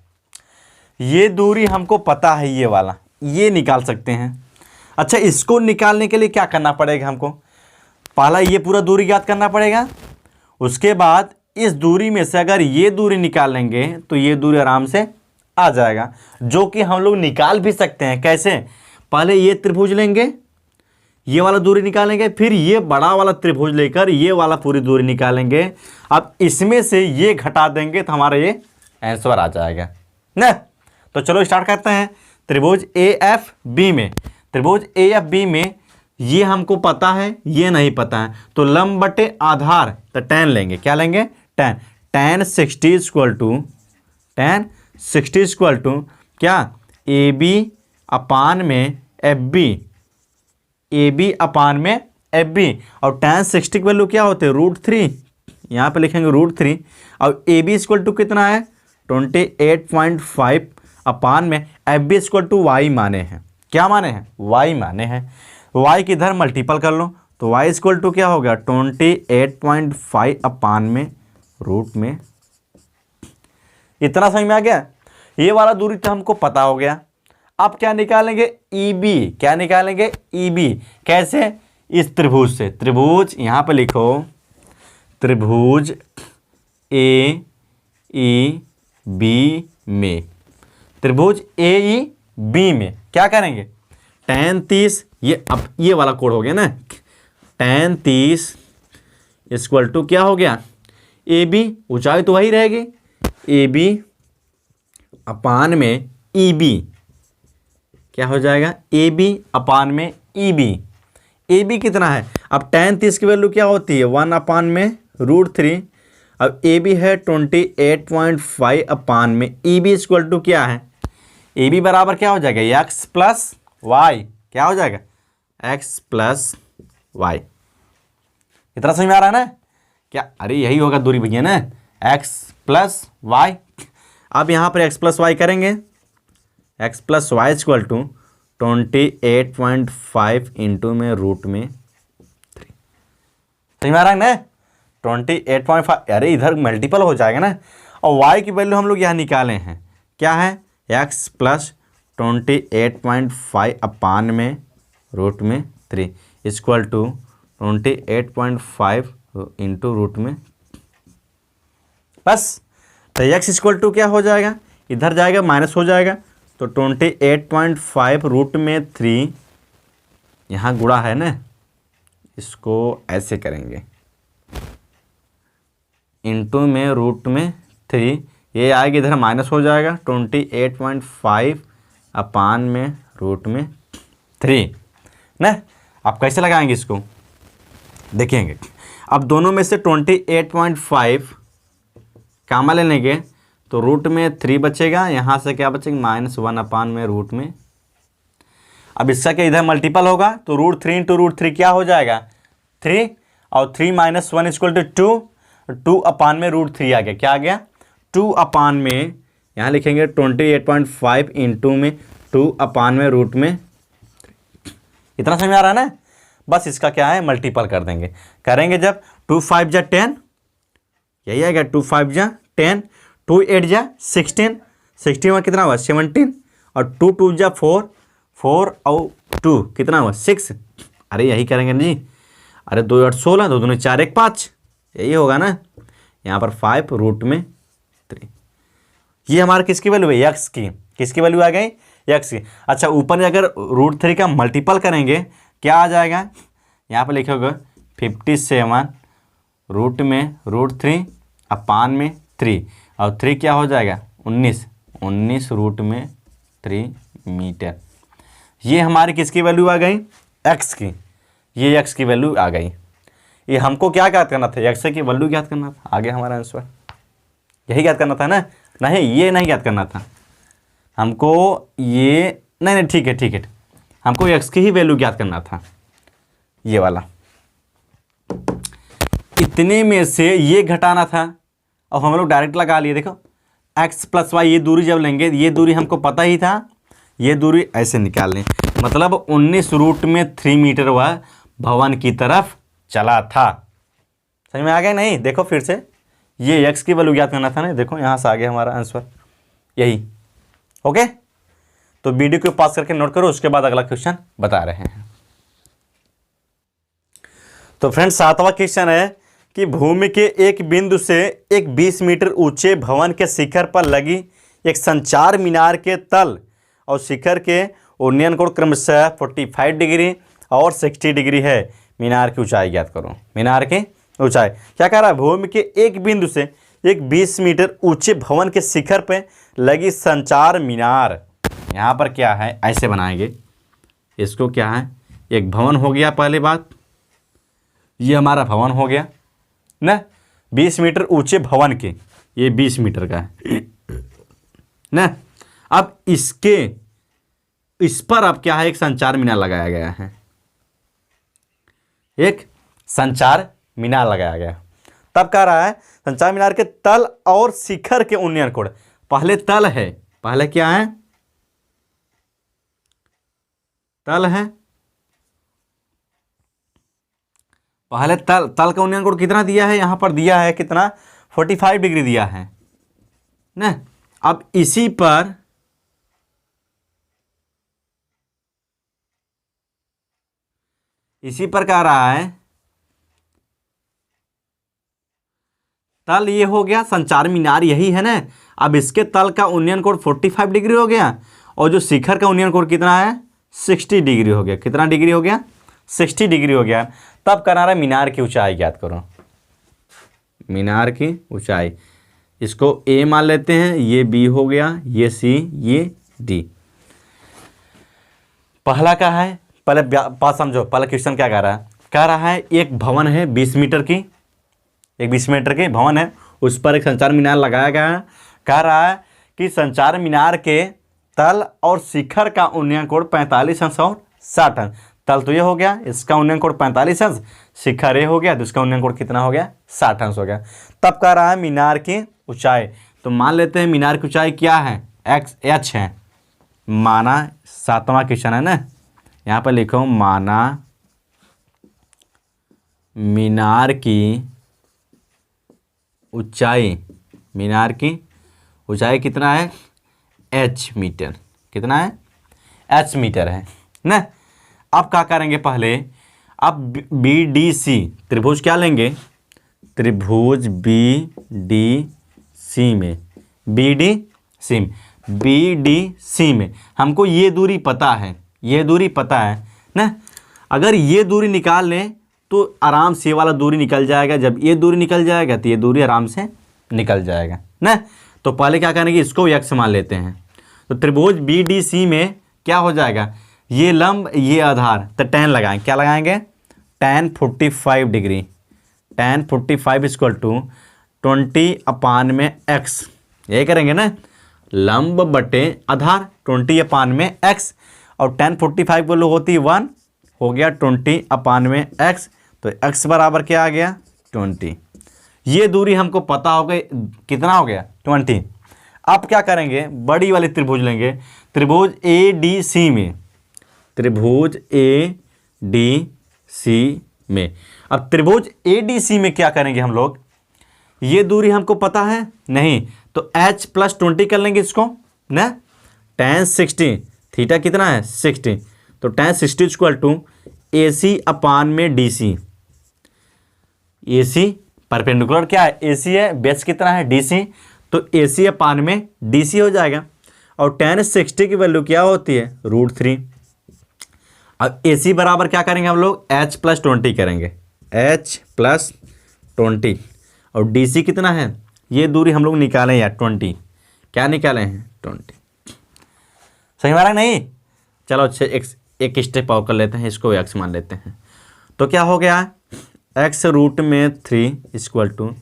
Speaker 1: ये दूरी हमको पता है, ये वाला ये निकाल सकते हैं। अच्छा इसको निकालने के लिए क्या करना पड़ेगा हमको, पहला ये पूरा दूरी ज्ञात करना पड़ेगा, उसके बाद इस दूरी में से अगर ये दूरी निकाल लेंगे तो ये दूरी आराम से आ जाएगा, जो कि हम लोग निकाल भी सकते हैं। कैसे, पहले ये त्रिभुज लेंगे, ये वाला दूरी निकालेंगे, फिर ये बड़ा वाला त्रिभुज लेकर ये वाला पूरी दूरी निकालेंगे। अब इसमें से ये घटा देंगे तो हमारा ये आंसर आ जाएगा ना। तो चलो स्टार्ट करते हैं। त्रिभुज AFB में, त्रिभुज AFB में ये हमको पता है, ये नहीं पता है, तो लंब बटे आधार तो tan लेंगे। क्या लेंगे? tan 60 इक्वल टू क्या AB अपान में FB, AB अपान में FB। और tan 60 की वैल्यू क्या होते हैं? √3। यहाँ पे लिखेंगे √3। और AB इक्वल टू कितना है? 28.5 अपान में FB इक्वल टू Y माने हैं। क्या माने हैं? Y माने हैं। Y की इधर मल्टीपल कर लो तो Y इक्वल टू क्या हो गया? 28.5 अपान में √में। इतना समझ में आ गया? ये वाला दूरी तो हमको पता हो गया। अब क्या निकालेंगे? EB। क्या निकालेंगे? EB। कैसे? इस त्रिभुज से। त्रिभुज यहाँ पे लिखो, त्रिभुज AEB में, त्रिभुज AEB में क्या करेंगे? tan 30, ये अब ये वाला कोड हो गया ना, tan 30 इक्वल टू क्या हो गया? AB, ऊंचाई तो वही रहेगी, AB अपान में EB। क्या हो जाएगा? AB अपान में EB। AB कितना है? अब tan 30 की वैल्यू क्या होती है? 1 अपान में √3। अब AB है 28.5 अपान में EB इक्वल टू क्या है? AB बराबर क्या हो जाएगा? x plus Y. क्या हो जाएगा? x plus Y. इतना समझ में आ रहा है ना? क्या? अरे यही होगा दूरी भैया ना, x प्लस वाई। अब यहाँ पर x प्लस वाई करेंगे, x plus Y equal to 28.5 into में √में 3। समझ में आ रहा है ना? 28.5। अरे इधर मल्टीपल हो जाएगा ना। और y की वैल्यू हम लोग यहाँ निकाले हैं, क्या है? x प्लस 28.5 अपान में √में 3 इक्वल टू 28.5 इंटू √में। बस। तो x इक्वल टू क्या हो जाएगा? इधर जाएगा माइनस हो जाएगा, तो 28.5 √में 3 यहाँ गुणा है ना, इसको ऐसे करेंगे, इंटू में √में 3, ये आएगा इधर माइनस हो जाएगा, 28.5 अपान में √में 3 ना। अब कैसे लगाएंगे इसको? देखेंगे। अब दोनों में से 28.5 कामा ले लेंगे तो √में 3 बचेगा, यहाँ से क्या बचेगा? -1 अपान में √में। अब इसका क्या इधर मल्टीपल होगा तो √3 इंटू √3 क्या हो जाएगा? 3, और 3 - 1 इक्वल टू 2 अपान में √3 आ गया। क्या आ गया? 2 अपान में, यहाँ लिखेंगे 28.5 इंटू में 2 अपान में √में। इतना समझ में आ रहा है ना? बस इसका क्या है? मल्टीपल कर देंगे। करेंगे जब 2 5 जा 10, यही आएगा 2 5 जा 10, 2 8 जा 16, 16 में कितना हुआ? 17, और 2 2 जा 4, 4 और 2 कितना हुआ? 6। अरे यही करेंगे ना जी। अरे 2 8 16, 2 2 4 1 5, यही होगा ना। यहाँ पर 5 √में 3। ये हमारा किसकी वैल्यू है? x की। किसकी वैल्यू आ गई? x की। अच्छा, ऊपर अगर √3 का मल्टीपल करेंगे क्या आ जाएगा? यहाँ पर लिखोगे 57 √में √3 अपान में 3, और 3 क्या हो जाएगा? 19 √में 3 मीटर। ये हमारी किसकी वैल्यू आ गई? x की। ये x की वैल्यू आ गई। ये हमको क्या ज्ञात करना था? x की वैल्यू ज्ञात करना था। आगे हमारा आंसर यही ज्ञात करना था ना? नहीं, ये नहीं ज्ञात करना था हमको। ये नहीं, ठीक है, हमको x की ही वैल्यू ज्ञात करना था, ये वाला। इतने में से ये घटाना था, अब हम लोग डायरेक्ट लगा लिए। देखो x प्लस वाई, ये दूरी जब लेंगे, ये दूरी हमको पता ही था, ये दूरी ऐसे निकाल लें, मतलब 19 √में 3 मीटर वह भवन की तरफ चला था। समझ में आ गया? नहीं, देखो फिर से, ये x की वैल्यू ज्ञात करना था ना। देखो यहाँ से आ गया हमारा आंसर, यही। ओके, तो वीडियो को पास करके नोट करो, उसके बाद अगला क्वेश्चन बता रहे हैं। तो फ्रेंड्स, 7वां क्वेश्चन है कि भूमि के एक बिंदु से एक 20 मीटर ऊंचे भवन के शिखर पर लगी एक संचार मीनार के तल और शिखर के उन्नयन कोण क्रमशः 45 डिग्री और 60 डिग्री है। मीनार की ऊंचाई ज्ञात करो। मीनार की ऊंचाई क्या कह रहा है, भूमि के एक बिंदु से एक 20 मीटर ऊंचे भवन के शिखर पे लगी संचार मीनार। यहाँ पर क्या है, ऐसे बनाएंगे इसको। क्या है, एक भवन हो गया, पहली बात ये हमारा भवन हो गया ना, 20 मीटर ऊंचे भवन के, ये 20 मीटर का है ना। अब इसके इस पर अब क्या है, एक संचार मीनार लगाया गया है, एक संचार मीनार लगाया गया। तब कह रहा है संचार मीनार के तल और शिखर के उन्नयन कोण, पहले तल है, पहले क्या है, तल है, पहले तल का उन्नयन कोण कितना दिया है, यहां पर दिया है कितना, 45 डिग्री दिया है ना। अब इसी पर कह रहा है तल ये हो गया, संचार मीनार यही है ना। अब इसके तल का उन्नयन कोण 45 डिग्री हो गया और जो शिखर का उन्नयन कोण कितना है, 60 डिग्री हो गया। कितना डिग्री हो गया, 60 डिग्री हो गया। तब करना रहा मीनार की ऊंचाई ज्ञात करो। मीनार की ऊंचाई, इसको ए मान लेते हैं, ये बी हो गया, ये सी, ये डी। पहला क्या है, पहले बात समझो, पहला क्वेश्चन क्या कह रहा है एक भवन है 20 मीटर की, एक 20 मीटर की भवन है, उस पर एक संचार मीनार लगाया गया है। कह रहा है कि संचार मीनार के तल और शिखर का उन्नयन कोण 45 अंश और 60 अंश। तल तो ये हो गया, इसका उन्नयन कोण 45 अंश, शिखर ये हो गया तो इसका उन्नयन कोण कितना हो गया, 60 अंश हो गया। तब कह रहा है मीनार की ऊंचाई, तो मान लेते हैं मीनार की ऊंचाई क्या है, h है, माना 7वां क्वेश्चन है ना, यहाँ पर लिखो माना मीनार की ऊंचाई, मीनार की ऊंचाई कितना है, h मीटर, कितना है, h मीटर है ना। अब क्या करेंगे, पहले अब BDC त्रिभुज क्या लेंगे, त्रिभुज BDC में, BDC में हमको ये दूरी पता है, ये दूरी पता है ना। अगर ये दूरी निकाल लें तो आराम से ये वाला दूरी निकल जाएगा, जब ये दूरी निकल जाएगा तो ये दूरी आराम से निकल जाएगा ना। तो पहले क्या करेंगे, इसको x मान लेते हैं। तो त्रिभुज BDC में क्या हो जाएगा, ये लंब ये आधार, तो tan लगाएंगे, क्या लगाएंगे, tan 45 डिग्री, tan 45 इक्वल टू 20/x, ये करेंगे ना, लंब बटे आधार 20/x, और tan 45 वैल्यू होती है 1, हो गया 20/x, तो x बराबर क्या आ गया, 20। ये दूरी हमको पता हो गई, कितना हो गया, 20। अब क्या करेंगे, बड़ी वाली त्रिभुज लेंगे, त्रिभुज ADC में, त्रिभुज ADC में। अब त्रिभुज ADC में क्या करेंगे हम लोग, ये दूरी हमको पता है नहीं, तो h + 20 कर लेंगे इसको ना, tan 60, थीटा कितना है 60, तो tan 60 equal to AC/DC, AC perpendicular क्या है, AC है, बेस कितना है DC, तो AC/DC हो जाएगा। और tan 60 की वैल्यू क्या होती है, √3। अब AC बराबर क्या करेंगे हम लोग, h + 20 करेंगे, h + 20, और DC कितना है, ये दूरी हम लोग निकालें यार 20, क्या निकाले हैं 20, सही मारा नहीं। चलो अच्छे एक स्टेप और कर लेते हैं, इसको x मान लेते हैं। तो क्या हो गया, x √3 इक्वल टू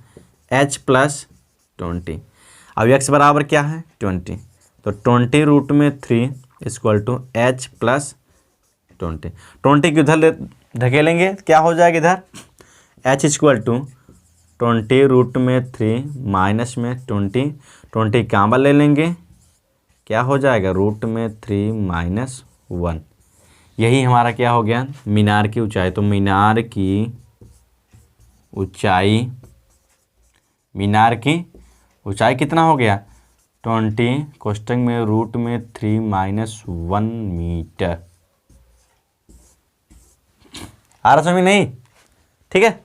Speaker 1: h + 20। अब x बराबर क्या है 20, तो 20 √3 इक्वल टू h + 20। 20 की उधर धकेलेंगे, क्या हो जाएगा इधर, h इक्वल टू 20 √3 माइनस में 20 कांबा ले लेंगे, क्या हो जाएगा, √3 - 1। यही हमारा क्या हो गया, मीनार की ऊंचाई। तो मीनार की ऊंचाई कितना हो गया, 20 कोष्टक में √3 - 1 मीटर। आ रहा समझ नहीं, ठीक है।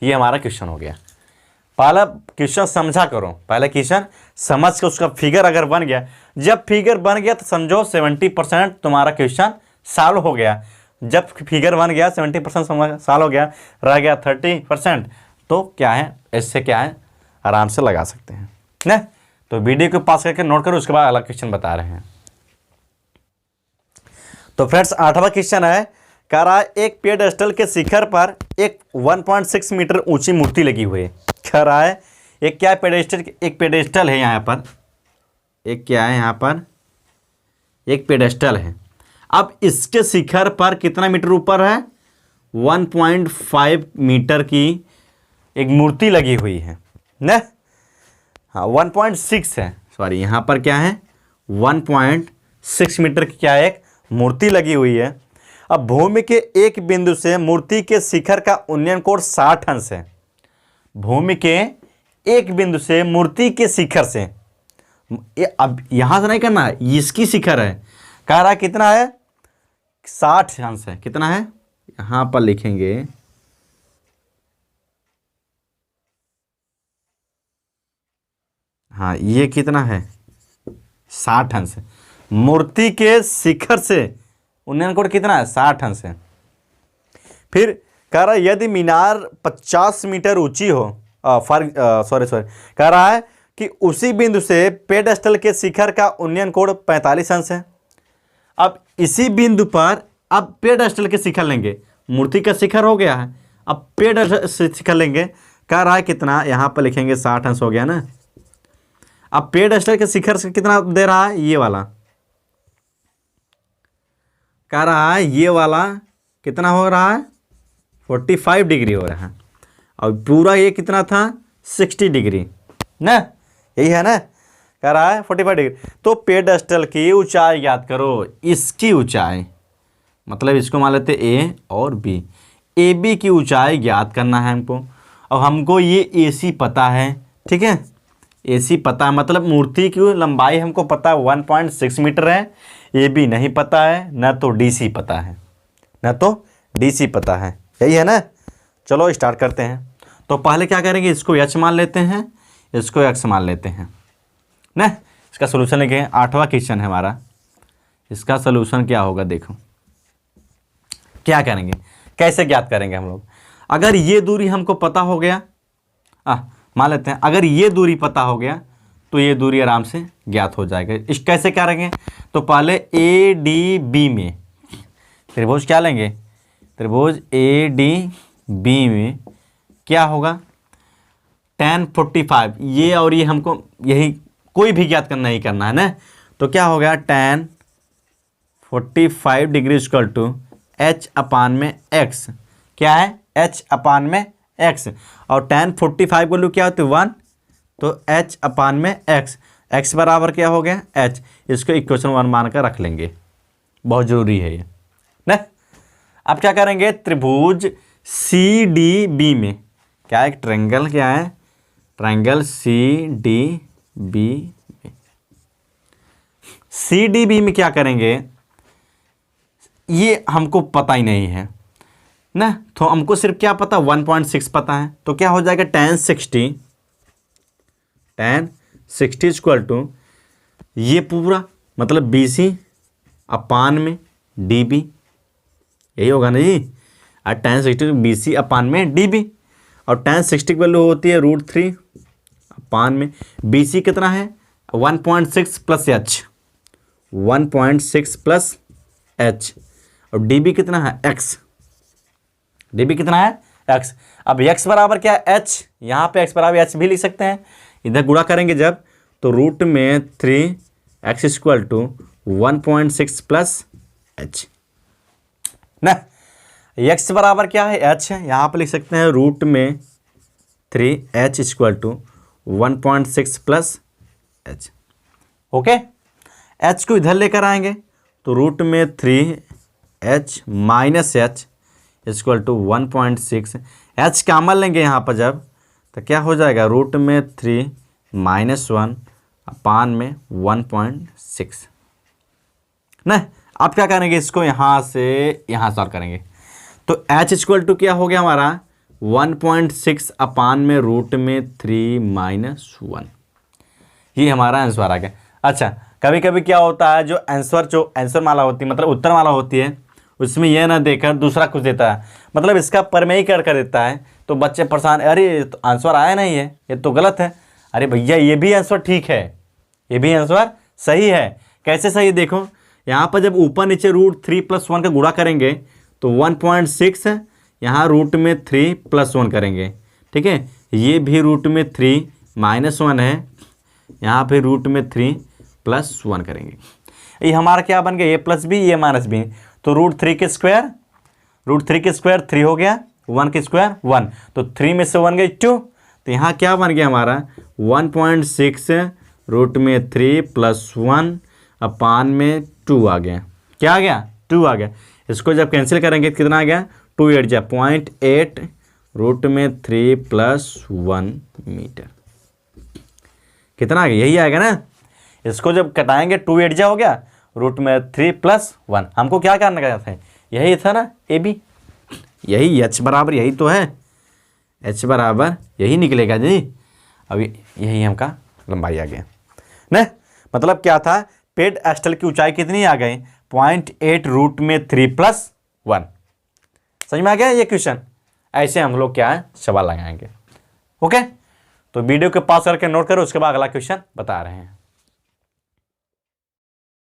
Speaker 1: ये हमारा क्वेश्चन हो गया। पहला क्वेश्चन समझा करो, पहला क्वेश्चन समझ के उसका फिगर अगर बन गया, जब फिगर बन गया तो समझो 70% तुम्हारा क्वेश्चन सॉल्व हो गया। जब फिगर बन गया 70% साल हो गया, रह गया 30%, तो क्या है, इससे क्या है आराम से लगा सकते हैं ना। तो वीडियो को पास करके नोट करो, उसके बाद अगला क्वेश्चन बता रहे हैं। तो फ्रेंड्स 8वां क्वेश्चन है, कह रहा है एक पेडेस्टल के शिखर पर एक 1.6 मीटर ऊंची मूर्ति लगी हुई है। कह रहा है एक क्या पेडेस्टल, एक पेडेस्टल है यहाँ पर, एक क्या है यहाँ पर, एक पेडेस्टल है। अब इसके शिखर पर कितना मीटर ऊपर है, 1.5 मीटर की एक मूर्ति लगी हुई है ना। हाँ 1.6 है, सॉरी यहाँ पर क्या है 1.6 मीटर की क्या है एक मूर्ति लगी हुई है। अब भूमि के एक बिंदु से मूर्ति के शिखर का उन्नयन कोण 60 अंश है। भूमि के एक बिंदु से मूर्ति के शिखर से, अब यहां से नहीं करना है, इसकी शिखर है, कह रहा है कितना है 60 अंश है। कितना है यहां पर लिखेंगे, हाँ ये कितना है 60 अंश है। मूर्ति के शिखर से उन्नयन कोण कितना है 60 अंश है। फिर कह रहा है यदि मीनार 50 मीटर ऊंची हो, कह रहा है कि उसी बिंदु से पेडेस्टल के शिखर का उन्नयन कोण 45 अंश है। अब इसी बिंदु पर अब पेडेस्टल के शिखर लेंगे, मूर्ति का शिखर हो गया है, अब पेडेस्टल से शिखर लेंगे, कह रहा है कितना, यहाँ पर लिखेंगे 60 अंश हो गया ना। अब पेडेस्टल के शिखर से कितना दे रहा है, ये वाला कह रहा है, ये वाला कितना हो रहा है 45 डिग्री हो रहा है, और पूरा ये कितना था 60 डिग्री ना, यही है ना, कह रहा है 45 डिग्री। तो पेडेस्टल की ऊंचाई याद करो, इसकी ऊंचाई मतलब इसको मान लेते ए और बी, ए बी की ऊंचाई ज्ञात करना है हमको। और हमको ये ए सी पता है, ठीक है, ए सी पता है, मतलब मूर्ति की लंबाई हमको पता है 1.6 मीटर है। ए बी नहीं पता है, न तो डी सी पता है, न तो डी सी पता है, यही है ना। चलो स्टार्ट करते हैं। तो पहले क्या करेंगे, इसको एच मान लेते हैं, इसको एक्स मान लेते हैं ना। इसका सोल्यूशन लिखे, 8वां क्वेश्चन है हमारा, इसका सोल्यूशन क्या होगा देखो। क्या करेंगे, कैसे ज्ञात करेंगे हम लोग। अगर ये दूरी हमको पता हो गया, मान लेते हैं अगर ये दूरी पता हो गया तो ये दूरी आराम से ज्ञात हो जाएगा। इस कैसे करेंगे, तो पहले ए डी बी में त्रिभुज क्या लेंगे, त्रिभुज ए डी बी में क्या होगा tan 45, ये और ये हमको यही कोई भी ज्ञात करना नहीं करना है ना। तो क्या हो गया tan 45 degree equal to h upon में x, क्या है h अपान में x, और tan 45 की वैल्यू क्या होती है 1, तो h अपान में x, x बराबर क्या हो गया h। इसको इक्वेशन 1 मान कर रख लेंगे, बहुत जरूरी है ये ना। अब क्या करेंगे, त्रिभुज सी डी बी में क्या है, एक ट्रायंगल, क्या है ट्रायंगल सी डी बी में, सी डी बी में क्या करेंगे, ये हमको पता ही नहीं है ना, तो हमको सिर्फ क्या पता 1.6 पता है। तो क्या हो जाएगा tan 60 इक्वल टू ये पूरा मतलब BC अपान में DB, यही होगा ना जी। और tan 60 BC अपान में DB, और tan 60 की वैल्यू होती है √3 अपान में BC कितना है 1.6 प्लस h, 1.6 प्लस h, और DB कितना है x, DB कितना है x। अब x बराबर क्या है h, यहाँ पे x बराबर h भी लिख सकते हैं, इधर गुणा करेंगे जब तो रूट में 3x equal to 1.6 plus h ना। x बराबर क्या है h है, यहाँ पे लिख सकते हैं रूट में 3h equal to 1.6 plus h। Okay, h को इधर लेकर आएंगे तो रूट में 3h minus h equal to 1.6, h common लेंगे यहाँ पर जब तो क्या हो जाएगा रूट में 3 माइनस 1 अपान में 1.6 ना। अब क्या करेंगे, इसको यहाँ से यहाँ सॉल्व करेंगे तो h इक्वल टू क्या हो गया हमारा 1.6 अपान में रूट में 3 माइनस 1, ये हमारा आंसर आ गया। अच्छा, कभी कभी क्या होता है जो आंसर माला होती है मतलब उत्तर माला होती है उसमें यह ना देकर दूसरा कुछ देता है, मतलब इसका परमेय कर देता है, तो बच्चे परेशान, अरे तो आंसर आया नहीं है, ये तो गलत है। अरे भैया ये भी आंसर ठीक है, ये भी आंसर सही है। कैसे सही, देखो यहाँ पर जब ऊपर नीचे √3+1 का गुणा करेंगे तो 1.6 है, यहाँ √3+1 करेंगे, ठीक है। ये भी √3 - 1 है, यहाँ पे √3+1 करेंगे। ये हमारा क्या बन गया, a+b ये -b, तो √3 के स्क्वायर 3 हो गया, 1 के स्क्वायर 1, तो 3 में से 1 गई 2, तो यहाँ क्या बन गया हमारा 1.6 √3+1 अपान में 2 आ गया। क्या आ गया, 2 आ गया। इसको जब कैंसिल करेंगे तो कितना आ गया, 2 8 जा 0.8 √3+1 मीटर, कितना आ गया, यही आएगा ना। इसको जब कटाएंगे 2 8 जा हो गया √3+1। हमको क्या करना था, यही था ना ए बी, यही h बराबर यही तो है, h बराबर यही निकलेगा जी। अभी यही हमका लंबाई आ गया न, मतलब क्या था, पेड स्टल की ऊंचाई कितनी आ गई 0.8 √3+1। समझ में आ गया ये क्वेश्चन। ऐसे हम लोग क्या है सवाल लगाएंगे। ओके, तो वीडियो के पास करके नोट करो, उसके बाद अगला क्वेश्चन बता रहे हैं।